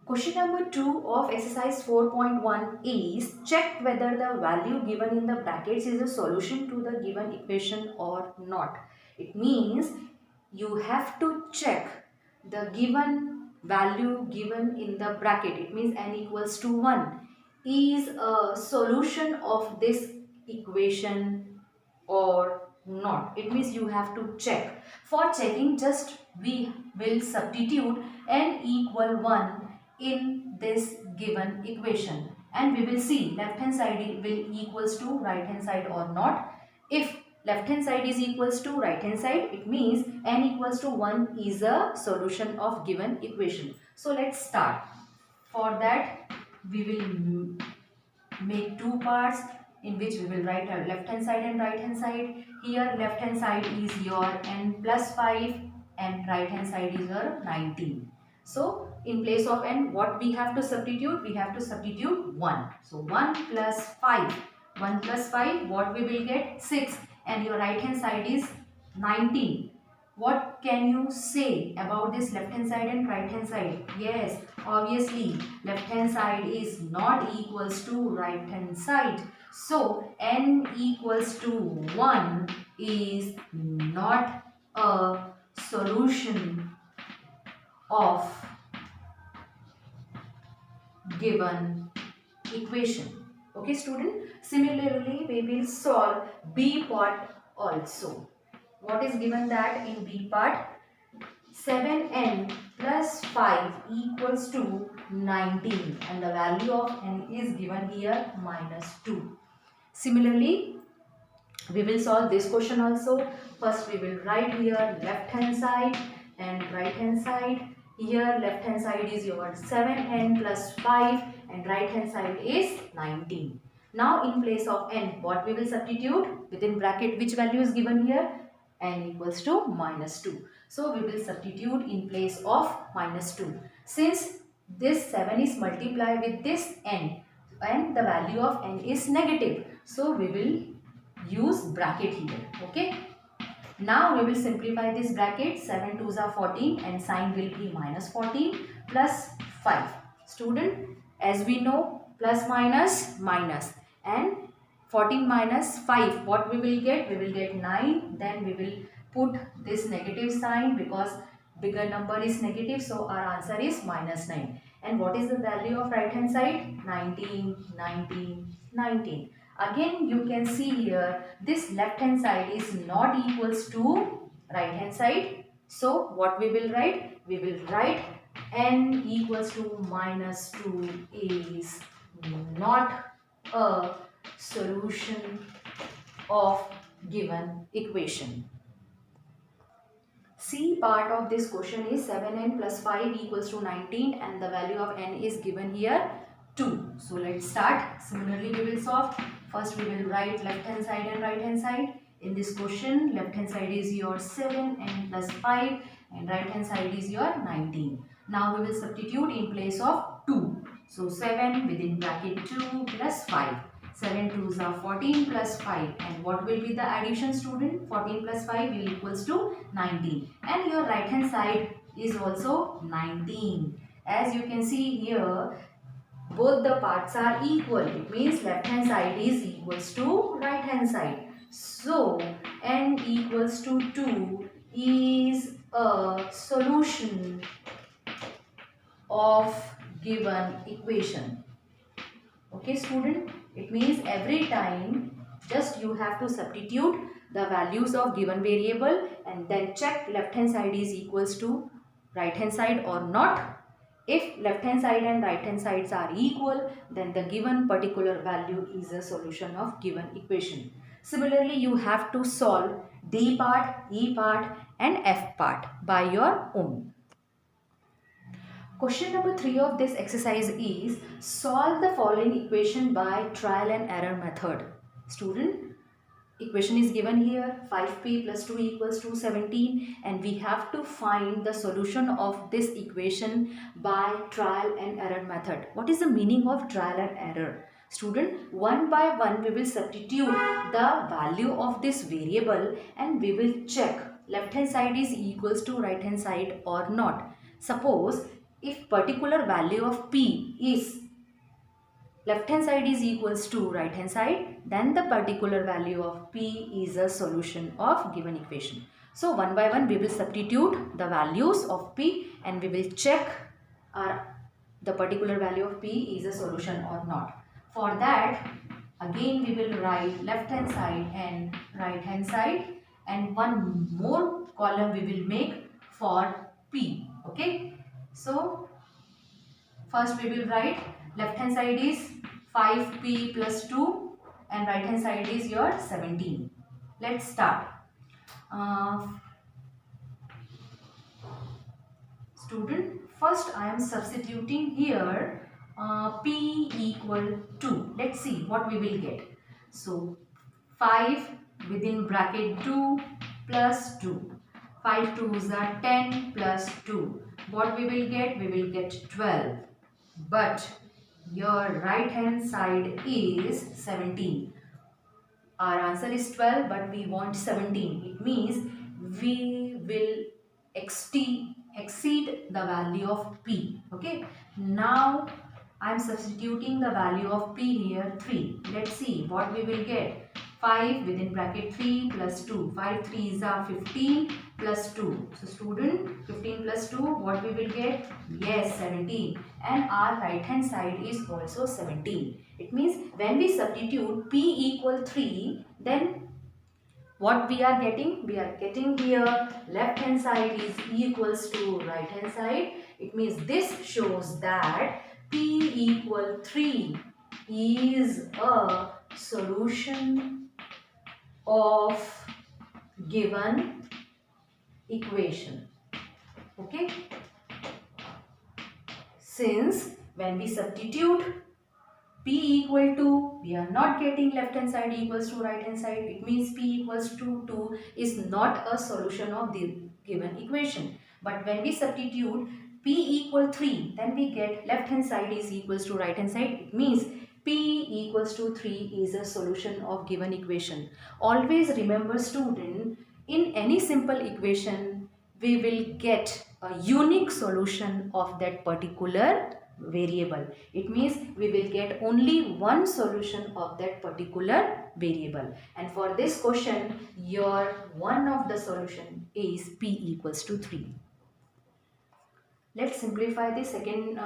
Question number 2 of exercise 4.1 is check whether the value given in the brackets is a solution to the given equation or not. It means you have to check the given value given in the bracket. It means n equals to 1 is a solution of this equation or not. It means you have to check. For checking, just we will substitute n equal 1 in this given equation, and we will see left hand side will equals to right hand side or not. If left hand side is equals to right hand side, it means n equals to 1 is a solution of given equation. So let's start. For that we will make two parts in which we will write our left hand side and right hand side. Here left hand side is your n plus 5 and right hand side is your 19. So in place of n, what we have to substitute? We have to substitute 1. So 1 plus 5. 1 plus 5, what we will get? 6. And your right hand side is 19. What can you say about this left hand side and right hand side? Yes, obviously left hand side is not equals to right hand side. So n equals to 1 is not a solution of given equation. Okay student, similarly we will solve B part also. What is given that in B part? 7n plus 5 equals to 19 and the value of n is given here minus 2. Similarly, we will solve this question also. First we will write here left hand side and right hand side. Here left hand side is your 7n plus 5 and right hand side is 19. Now in place of n, what we will substitute? Within bracket, which value is given here? N equals to minus 2. So we will substitute in place of minus 2. Since this 7 is multiplied with this n and the value of n is negative, so we will use bracket here. Okay. Now we will simplify this bracket. 7 2s are 14 and sign will be minus 14 plus 5. Student, as we know, plus minus minus, and 14 minus 5, what we will get? We will get 9. Then we will put this negative sign because bigger number is negative, so our answer is minus 9. And what is the value of right hand side? 19, 19, 19. Again you can see here this left hand side is not equals to right hand side. So what we will write? We will write n equals to minus 2 is not a solution of given equation. C part of this question is 7n plus 5 equals to 19 and the value of n is given here 2. So let's start. Similarly we will solve. First we will write left hand side and right hand side. In this question left hand side is your 7n plus 5 and right hand side is your 19. Now we will substitute in place of 2. So 7 within bracket 2 plus 5. 7 2s are 14 plus 5, and what will be the addition, student? 14 plus 5 will equals to 19, and your right hand side is also 19. As you can see here, both the parts are equal. It means left hand side is equals to right hand side. So n equals to 2 is a solution of given equation. Okay student, it means every time just you have to substitute the values of given variable and then check left hand side is equals to right hand side or not. If left hand side and right hand sides are equal, then the given particular value is a solution of given equation. Similarly, you have to solve D part, E part and F part by your own. Question number 3 of this exercise is solve the following equation by trial and error method. Student, equation is given here 5p plus 2 equals to 17 and we have to find the solution of this equation by trial and error method. What is the meaning of trial and error? Student, one by one we will substitute the value of this variable and we will check left hand side is equals to right hand side or not. Suppose if particular value of P is left hand side is equals to right hand side, then the particular value of P is a solution of given equation. So one by one we will substitute the values of P and we will check the particular value of P is a solution or not. For that, again we will write left hand side and right hand side, and one more column we will make for P. Okay. So first we will write left hand side is 5P plus 2 and right hand side is your 17. Let's start. Uh, Student, first I am substituting here P equal to. Let's see what we will get. So 5 within bracket 2 plus 2. 5 2s are 10 plus 2. What we will get? We will get 12. But your right hand side is 17. Our answer is 12 but we want 17. It means we will exceed the value of P. Okay. Now I am substituting the value of P here 3. Let's see what we will get. 5 within bracket 3 plus 2. 5 3s are 15 plus 2. So student, 15 plus 2, what we will get? Yes, 17. And our right hand side is also 17. It means when we substitute P equal 3, then what we are getting? We are getting here left hand side is equals to right hand side. It means this shows that P equal 3 is a solution of given equation. Okay. Since when we substitute P equal to, we are not getting left hand side equals to right hand side. It means P equals to 2 is not a solution of the given equation. But when we substitute P equal 3, then we get left hand side is equals to right hand side. It means P equals to 3 is a solution of given equation. Always remember student, in any simple equation, we will get a unique solution of that particular variable. It means we will get only one solution of that particular variable. And for this question, your one of the solution is P equals to 3. Let's simplify the second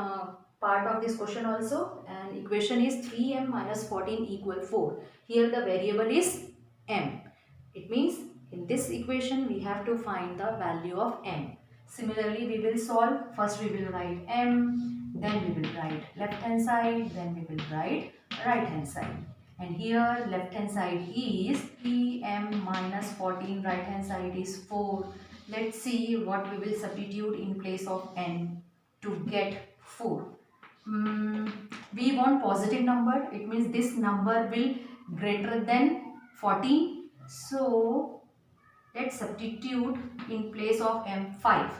part of this question also. And equation is 3m minus 14 equal 4. Here the variable is m. It means in this equation we have to find the value of m. Similarly, we will solve. First we will write m, then we will write left hand side, then we will write right hand side. And here left hand side is 3m minus 14, right hand side is 4. Let's see what we will substitute in place of n to get 4. We want positive number. It means this number will greater than 14. So let's substitute in place of m 5.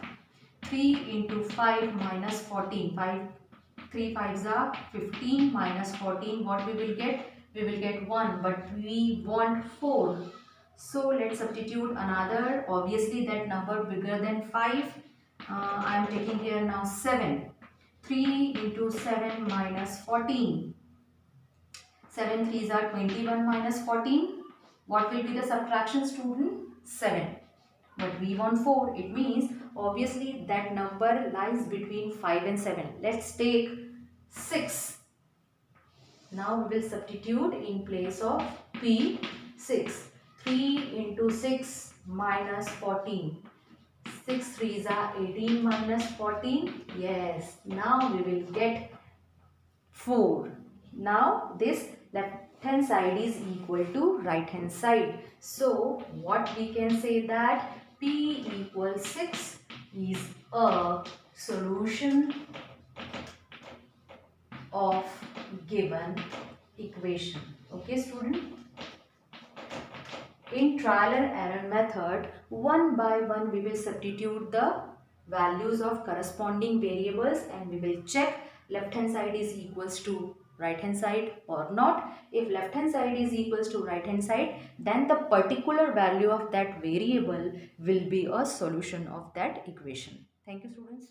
3 into 5 minus 14. 3 5s are 15 minus 14. What we will get? We will get 1, but we want 4. So let's substitute another. Obviously that number bigger than 5. I am taking here now 7. 3 into 7 minus 14. 7 3s are 21 minus 14. What will be the subtraction, student? 7. But we want 4. It means obviously that number lies between 5 and 7. Let's take 6. Now we will substitute in place of P 6. 3 into 6 minus 14. 6 3s are 18 minus 14. Yes. Now we will get 4. Now this left hand side is equal to right hand side. So what we can say that P equals 6 is a solution of given equation. Okay, student? In trial and error method, one by one we will substitute the values of corresponding variables and we will check left hand side is equals to right hand side or not. If left hand side is equals to right hand side, then the particular value of that variable will be a solution of that equation. Thank you, students.